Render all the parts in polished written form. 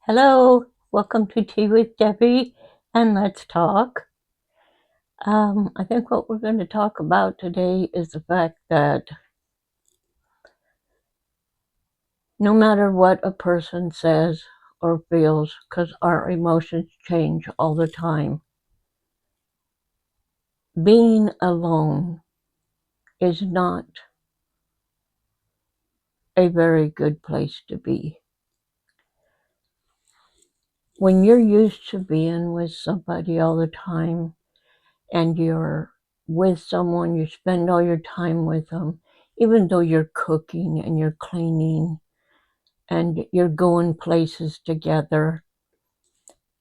Hello, welcome to Tea with Debbie, and let's talk. I think what we're going to talk about today is the fact that no matter what a person says or feels, because our emotions change all the time, being alone is not a very good place to be. When you're used to being with somebody all the time, and you're with someone, you spend all your time with them, even though you're cooking and you're cleaning and you're going places together,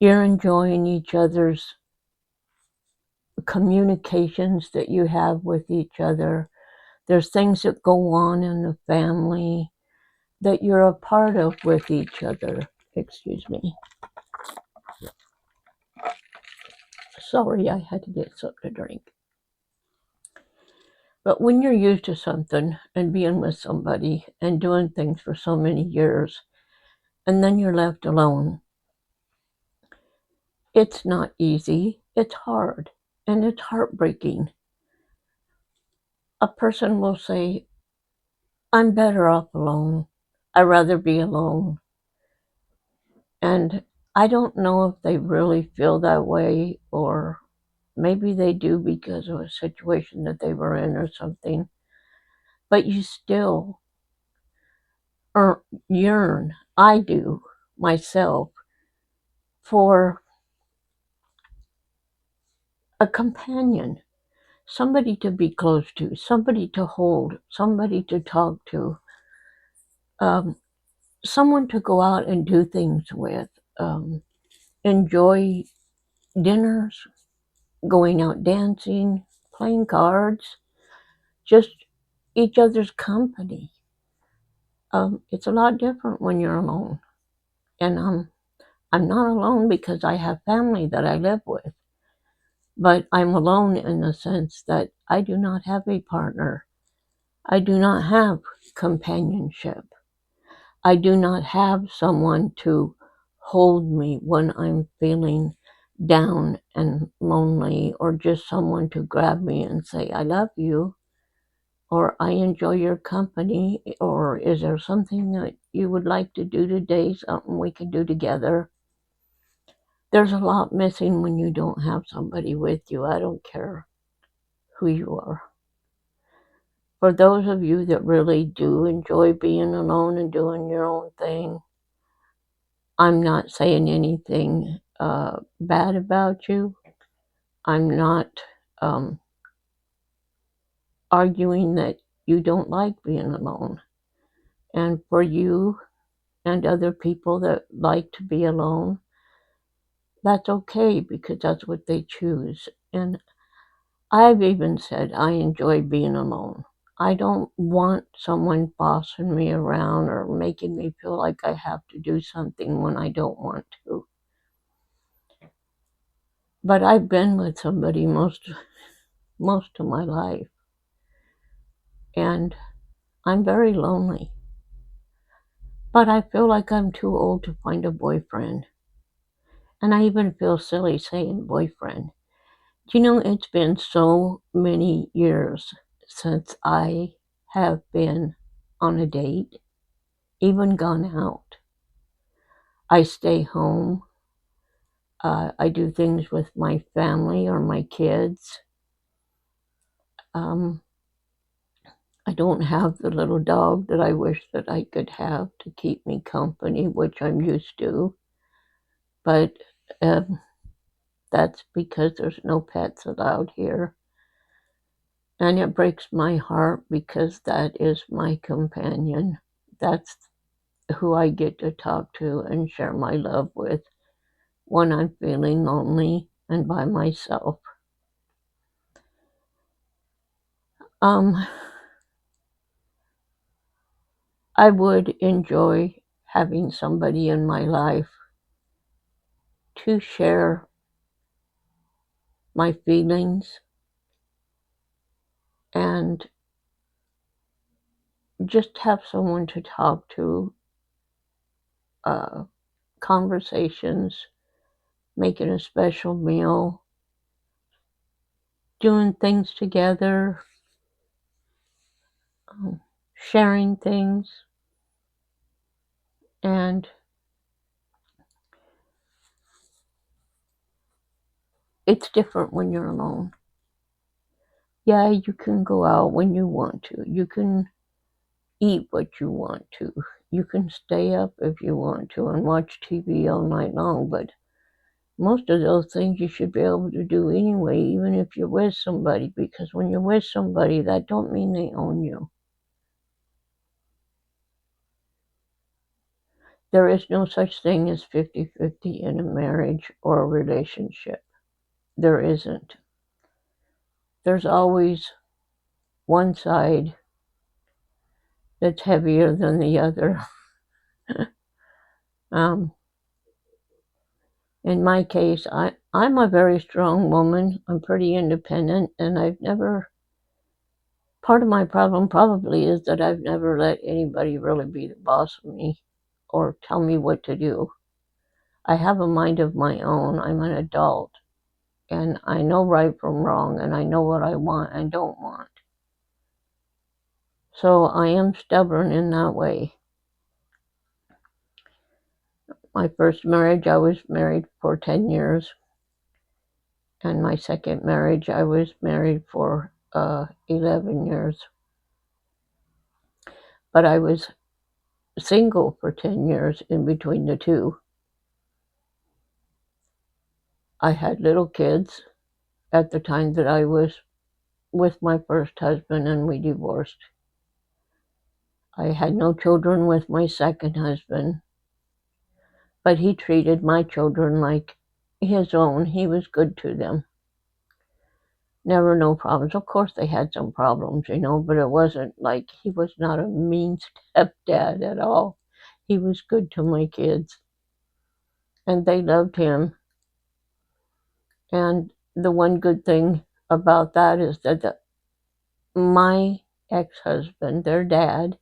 you're enjoying each other's communications that you have with each other. There's things that go on in the family that you're a part of with each other. Excuse me. Sorry, I had to get something to drink. But when you're used to something and being with somebody and doing things for so many years, and then you're left alone, it's not easy. It's hard and it's heartbreaking. A person will say, I'm better off alone. I'd rather be alone. And I don't know if they really feel that way, or maybe they do because of a situation that they were in or something. But you still yearn, I do myself, for a companion, somebody to be close to, somebody to hold, somebody to talk to, um, someone to go out and do things with, enjoy dinners, going out dancing, playing cards, just each other's company. It's a lot different when you're alone. And I'm not alone because I have family that I live with, but I'm alone in the sense that I do not have a partner. I do not have companionship. I do not have someone to hold me when I'm feeling down and lonely, or just someone to grab me and say, I love you, or I enjoy your company, or is there something that you would like to do today, something we can do together? There's a lot missing when you don't have somebody with you. I don't care who you are. For those of you that really do enjoy being alone and doing your own thing, I'm not saying anything bad about you. I'm not arguing that you don't like being alone. And for you and other people that like to be alone, that's okay because that's what they choose. And I've even said I enjoy being alone. I don't want someone bossing me around or making me feel like I have to do something when I don't want to. But I've been with somebody most of my life, and I'm very lonely. But I feel like I'm too old to find a boyfriend. And I even feel silly saying boyfriend. Do you know, it's been so many years since I have been on a date, even gone out. I stay home. I do things with my family or my kids. Um, I don't have the little dog that I wish that I could have to keep me company, which I'm used to. But um, that's because there's no pets allowed here. And it breaks my heart because that is my companion. That's who I get to talk to and share my love with when I'm feeling lonely and by myself. Um, I would enjoy having somebody in my life to share my feelings and just have someone to talk to conversations, making a special meal, doing things together, sharing things, and it's different when you're alone. Yeah, you can go out when you want to. You can eat what you want to. You can stay up if you want to and watch TV all night long, but most of those things you should be able to do anyway, even if you're with somebody, because when you're with somebody, that don't mean they own you. There is no such thing as 50-50 in a marriage or a relationship. There isn't. There's always one side that's heavier than the other. um, in my case, I'm a very strong woman. I'm pretty independent, and I've never, part of my problem probably is that I've never let anybody really be the boss of me or tell me what to do. I have a mind of my own. I'm an adult, and I know right from wrong, and I know what I want and don't want. So I am stubborn in that way. My first marriage, I was married for 10 years. And my second marriage, I was married for 11 years. But I was single for 10 years in between the two. I had little kids at the time that I was with my first husband and we divorced. I had no children with my second husband, but he treated my children like his own. He was good to them. Never no problems. Of course, they had some problems, but it wasn't like he was not a mean stepdad at all. He was good to my kids, and they loved him. And the one good thing about that is that my ex-husband, their dad,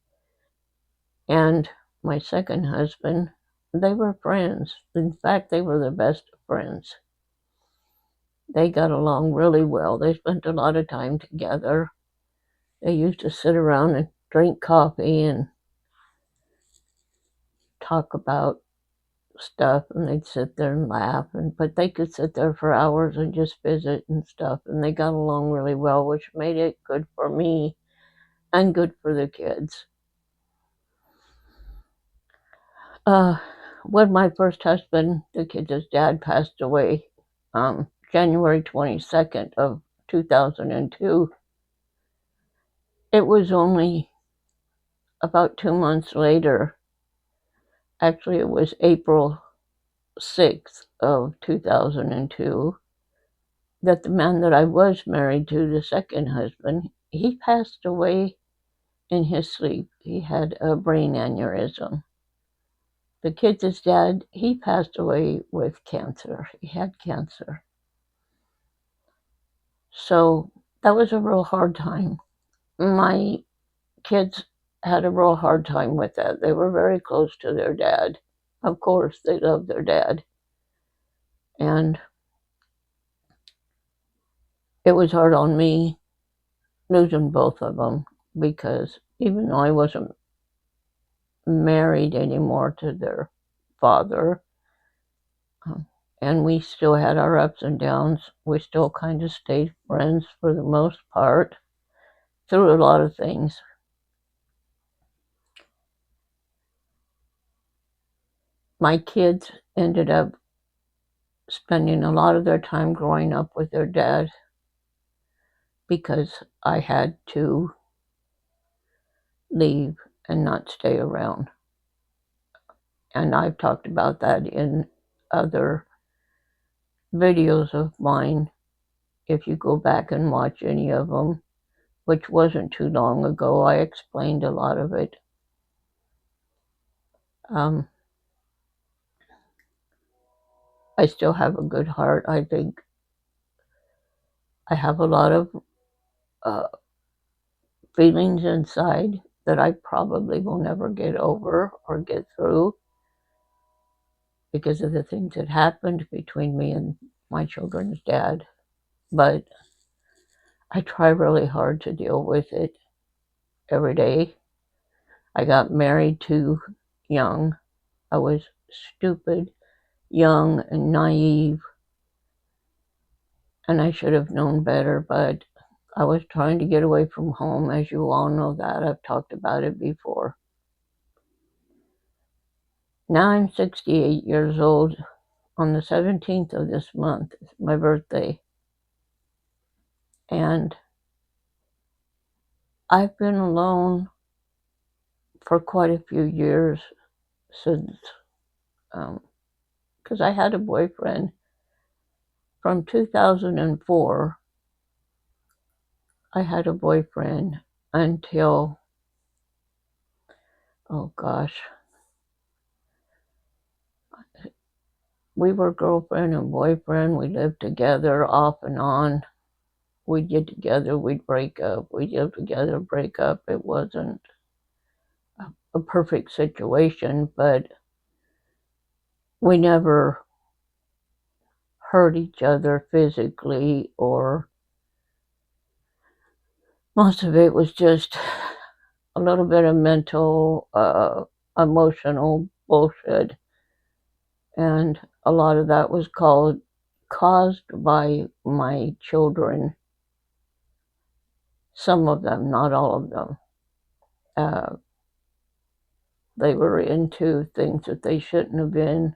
and my second husband, they were friends. In fact, they were the best of friends. They got along really well. They spent a lot of time together. They used to sit around and drink coffee and talk about stuff, and they'd sit there and laugh, but they could sit there for hours and just visit and stuff, and they got along really well, which made it good for me and good for the kids. When my first husband, the kids' dad, passed away, January 22nd of 2002, it was only about 2 months later. Actually, it was April 6th of 2002 that the man that I was married to, the second husband, he passed away in his sleep. He had a brain aneurysm. The kid's dad, he passed away with cancer. He had cancer. So that was a real hard time. My kids had a real hard time with that. They were very close to their dad. Of course, they loved their dad. And it was hard on me losing both of them because even though I wasn't married anymore to their father, and we still had our ups and downs, we still kind of stayed friends for the most part through a lot of things. My kids ended up spending a lot of their time growing up with their dad because I had to leave and not stay around. And I've talked about that in other videos of mine. If you go back and watch any of them, which wasn't too long ago, I explained a lot of it. I still have a good heart. I think I have a lot of uh, feelings inside that I probably will never get over or get through. because of the things that happened between me and my children's dad. But I try really hard to deal with it every day. I got married too young. I was stupid, young, and naive, and I should have known better, but I was trying to get away from home, as you all know that. I've talked about it before. Now I'm 68 years old. On the 17th of this month is my birthday. And I've been alone for quite a few years since, because I had a boyfriend from 2004. I had a boyfriend until, oh gosh, we were girlfriend and boyfriend. We lived together off and on. We'd get together, we'd break up. We'd live together, break up. It wasn't a perfect situation, but we never hurt each other physically, or most of it was just a little bit of mental, emotional bullshit. And a lot of that was caused by my children. Some of them, not all of them. Uh, they were into things that they shouldn't have been.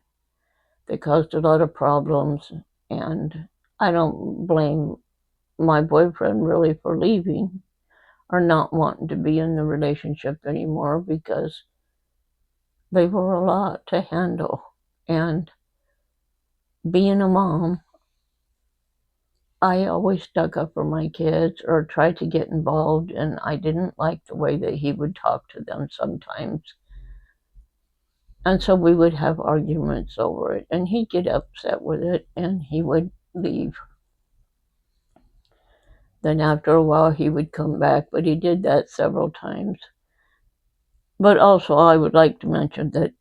They caused a lot of problems. And I don't blame my boyfriend really for leaving or not wanting to be in the relationship anymore, because they were a lot to handle. And being a mom, I always stuck up for my kids or tried to get involved, and I didn't like the way that he would talk to them sometimes. And so we would have arguments over it, and he'd get upset with it, and he would leave. Then after a while, he would come back, but he did that several times. But also, I would like to mention that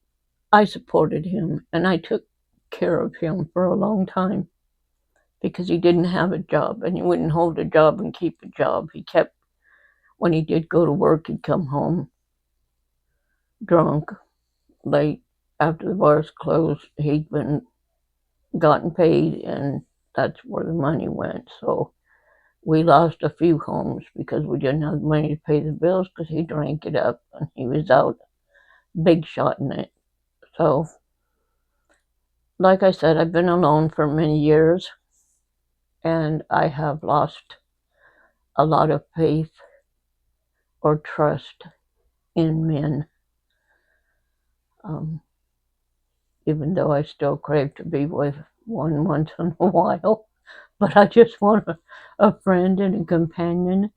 I supported him, and I took care of him for a long time, because he didn't have a job, and he wouldn't hold a job and keep a job. He kept, when he did go to work, he'd come home drunk, late, after the bars closed. He'd been gotten paid, and that's where the money went. So we lost a few homes because we didn't have money to pay the bills, because he drank it up and he was out big shot in it. So, like I said, I've been alone for many years, and I have lost a lot of faith or trust in men, um, even though I still crave to be with one once in a while. But I just want a friend and a companion,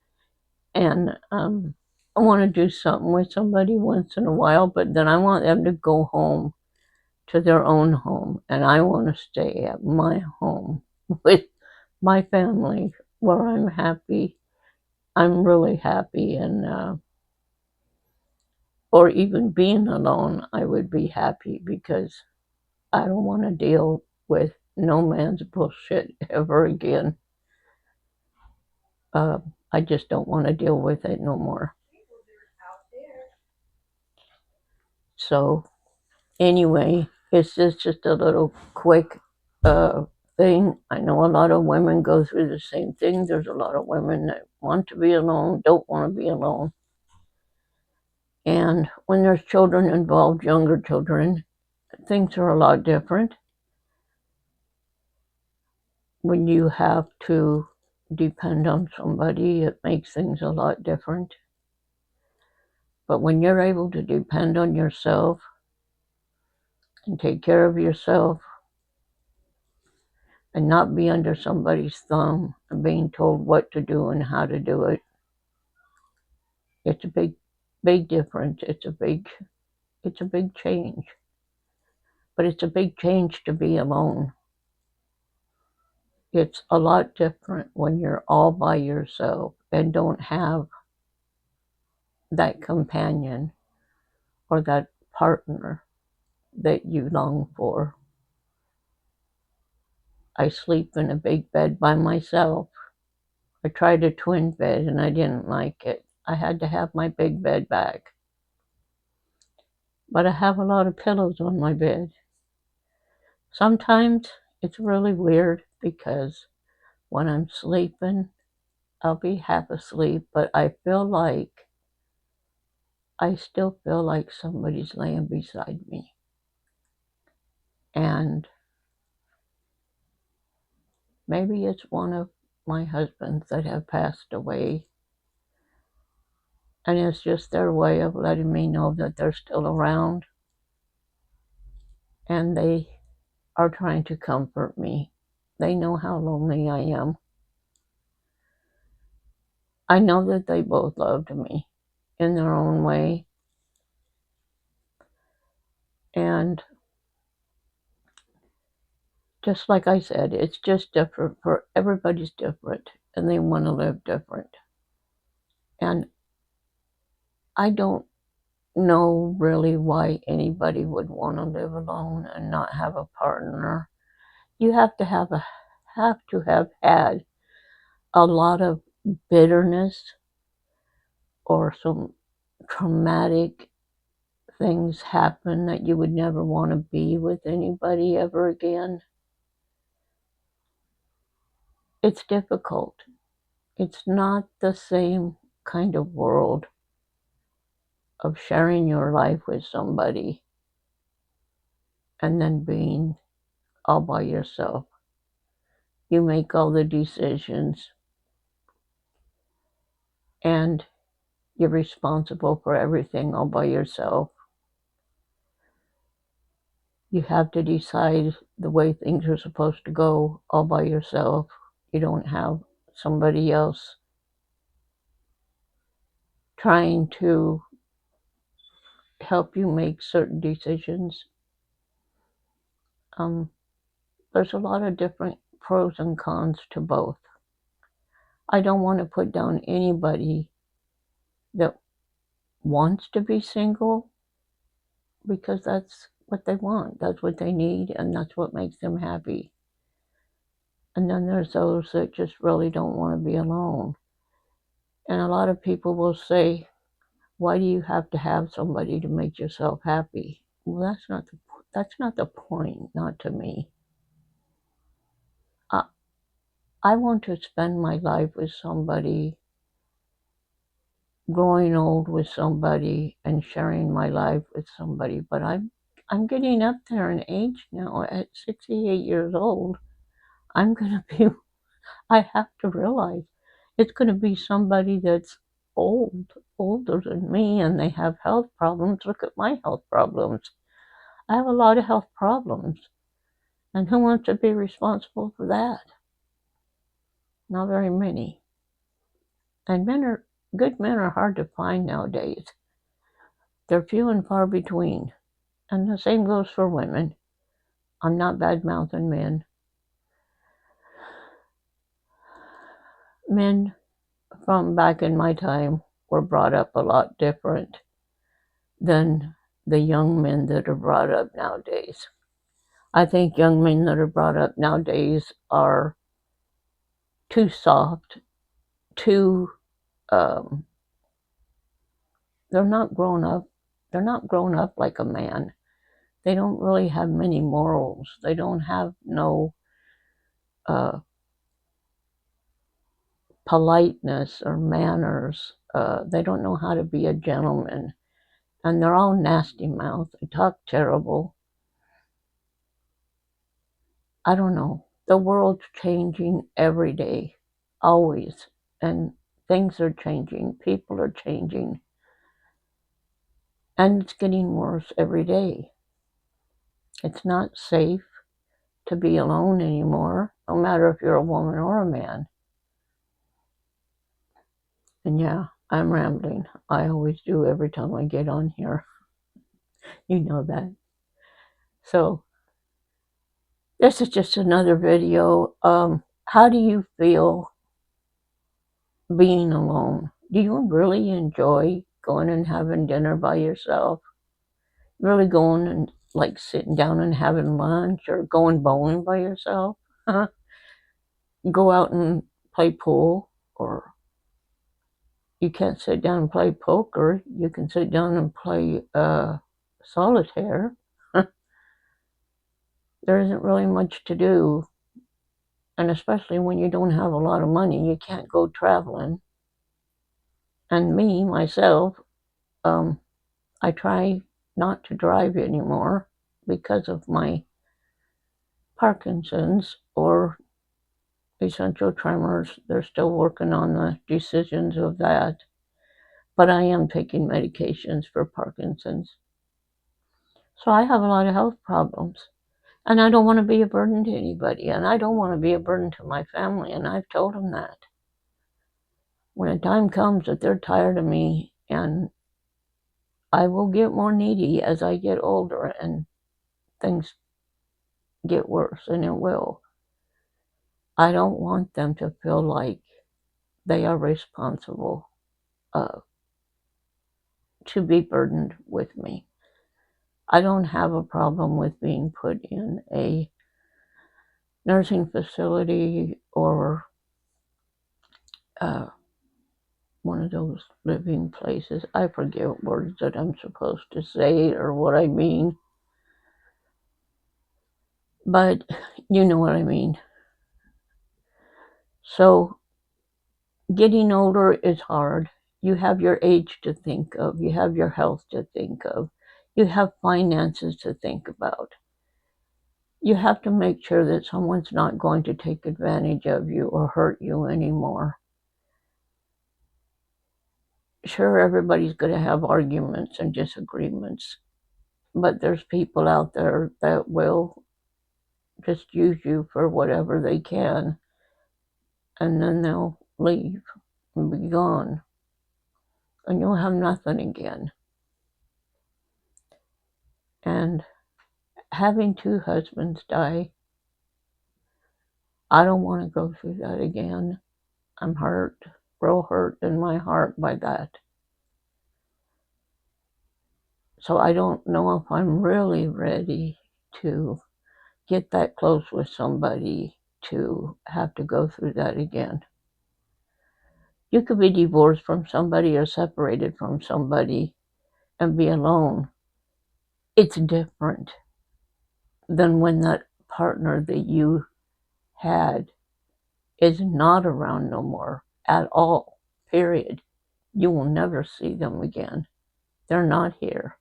and I want to do something with somebody once in a while, but then I want them to go home to their own home, and I want to stay at my home with my family where I'm happy. I'm really happy, and or even being alone, I would be happy, because I don't want to deal with no man's bullshit ever again. Uh, I just don't want to deal with it no more. So, anyway, it's just a little quick uh, thing. I know a lot of women go through the same thing. There's a lot of women that want to be alone, don't want to be alone. And when there's children involved, younger children, things are a lot different. When you have to depend on somebody, it makes things a lot different. But when you're able to depend on yourself and take care of yourself and not be under somebody's thumb and being told what to do and how to do it, it's a big difference. It's a big change. But it's a big change to be alone. It's a lot different when you're all by yourself and don't have that companion or that partner that you long for. I sleep in a big bed by myself. I tried a twin bed and I didn't like it. I had to have my big bed back. But I have a lot of pillows on my bed. Sometimes it's really weird because when I'm sleeping, I'll be half asleep, but I still feel like somebody's laying beside me. And maybe it's one of my husbands that have passed away. And it's just their way of letting me know that they're still around and they are trying to comfort me. They know how lonely I am. I know that they both loved me in their own way. And just like I said, it's just different for everybody's different and they want to live different. And I don't know really why anybody would want to live alone and not have a partner. You have to have had a lot of bitterness or some traumatic things happen that you would never want to be with anybody ever again. It's difficult. It's not the same kind of world of sharing your life with somebody and then being all by yourself. You make all the decisions and you're responsible for everything all by yourself. You have to decide the way things are supposed to go all by yourself. You don't have somebody else trying to help you make certain decisions. Um, there's a lot of different pros and cons to both. I don't want to put down anybody that wants to be single because that's what they want, that's what they need, and that's what makes them happy. And then there's those that just really don't want to be alone. And a lot of people will say, why do you have to have somebody to make yourself happy? Well, that's not the point, not to me. I, I want to spend my life with somebody, growing old with somebody, and sharing my life with somebody. But I'm getting up there in age now. At 68 years old, I'm gonna be. I have to realize it's gonna be somebody that's older than me, and they have health problems. Look at my health problems. I have a lot of health problems. And who wants to be responsible for that? Not very many. And good men are hard to find nowadays. They're few and far between. And the same goes for women. I'm not bad mouthing men. Men from back in my time were brought up a lot different than the young men that are brought up nowadays. I think young men that are brought up nowadays are too soft, too um, they're not grown up. They're not grown up like a man. They don't really have many morals. They don't have no uh, politeness or manners. They don't know how to be a gentleman. And they're all nasty mouths. They talk terrible. I don't know. The world's changing every day, always. And things are changing. People are changing. And it's getting worse every day. It's not safe to be alone anymore, no matter if you're a woman or a man. And yeah, I'm rambling. I always do every time I get on here. You know that. So, this is just another video. How do you feel being alone? Do you really enjoy going and having dinner by yourself? Really going and like sitting down and having lunch or going bowling by yourself? go out and play pool, or you can't sit down and play poker. You can sit down and play solitaire. There isn't really much to do, and especially when you don't have a lot of money, you can't go traveling. And me, myself, I try not to drive anymore because of my Parkinson's or essential tremors. They're still working on the decisions of that. But I am taking medications for Parkinson's. So I have a lot of health problems. And I don't want to be a burden to anybody. And I don't want to be a burden to my family. And I've told them that. When a time comes that they're tired of me, and I will get more needy as I get older and things get worse, and it will. I don't want them to feel like they are responsible uh, to be burdened with me. I don't have a problem with being put in a nursing facility or uh, one of those living places. I forget words that I'm supposed to say or what I mean, but you know what I mean. So getting older is hard. You have your age to think of, you have your health to think of, you have finances to think about. You have to make sure that someone's not going to take advantage of you or hurt you anymore. Sure, everybody's going to have arguments and disagreements, but there's people out there that will just use you for whatever they can, and then they'll leave and be gone, and you'll have nothing again. And having two husbands die, I don't want to go through that again. I'm hurt, real hurt in my heart by that. So I don't know if I'm really ready to get that close with somebody to have to go through that again. You could be divorced from somebody or separated from somebody and be alone. It's different than when that partner that you had is not around no more at all, period. You will never see them again. They're not here.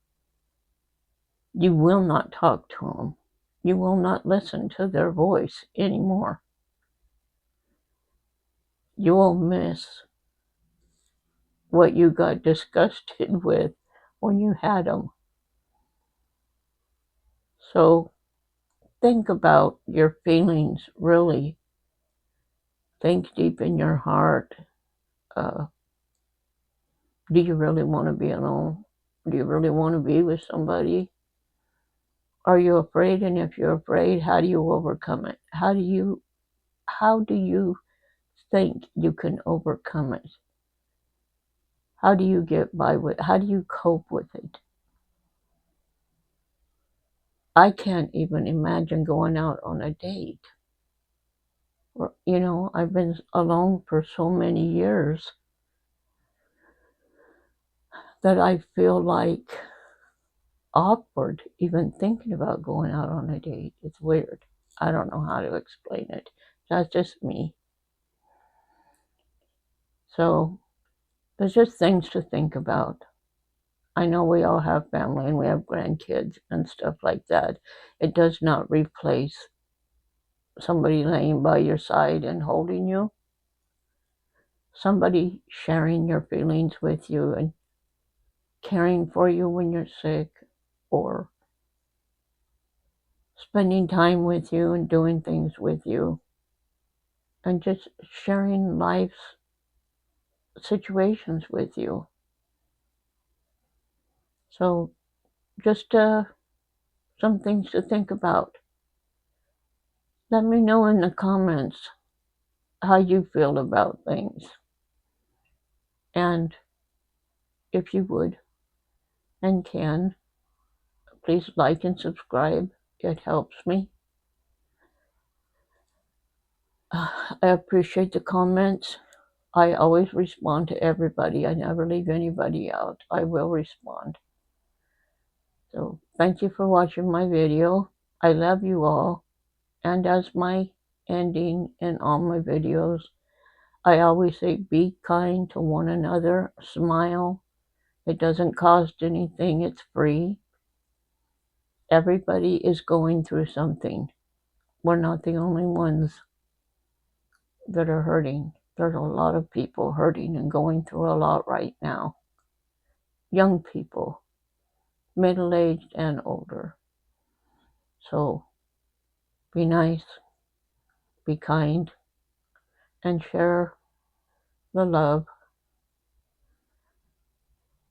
You will not talk to them. You will not listen to their voice anymore. You will miss what you got disgusted with when you had them. So think about your feelings, really. Think deep in your heart. Uh, do you really want to be alone? Do you really want to be with somebody? Are you afraid? And if you're afraid, how do you overcome it? How do you think you can overcome it? How do you get by with it? How do you cope with it? I can't even imagine going out on a date. You know, I've been alone for so many years that I feel like awkward even thinking about going out on a date. It's weird. I don't know how to explain it. That's just me. So there's just things to think about. I know we all have family and we have grandkids and stuff like that. It does not replace somebody laying by your side and holding you, somebody sharing your feelings with you and caring for you when you're sick, or spending time with you and doing things with you, and just sharing life's situations with you. So, just some things to think about. Let me know in the comments how you feel about things. And if you would and can, please like and subscribe. It helps me. I appreciate the comments. I always respond to everybody. I never leave anybody out. I will respond. So thank you for watching my video. I love you all. And as my ending in all my videos, I always say be kind to one another. Smile. It doesn't cost anything. It's free. Everybody is going through something. We're not the only ones that are hurting. There's a lot of people hurting and going through a lot right now. Young people, middle-aged and older. So be nice, be kind, and share the love.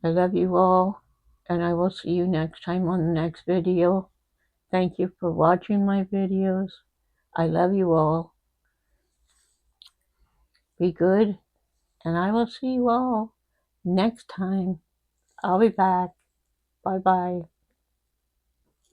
I love you all, and I will see you next time on the next video. Thank you for watching my videos. I love you all. Be good, and I will see you all next time. I'll be back. Bye-bye.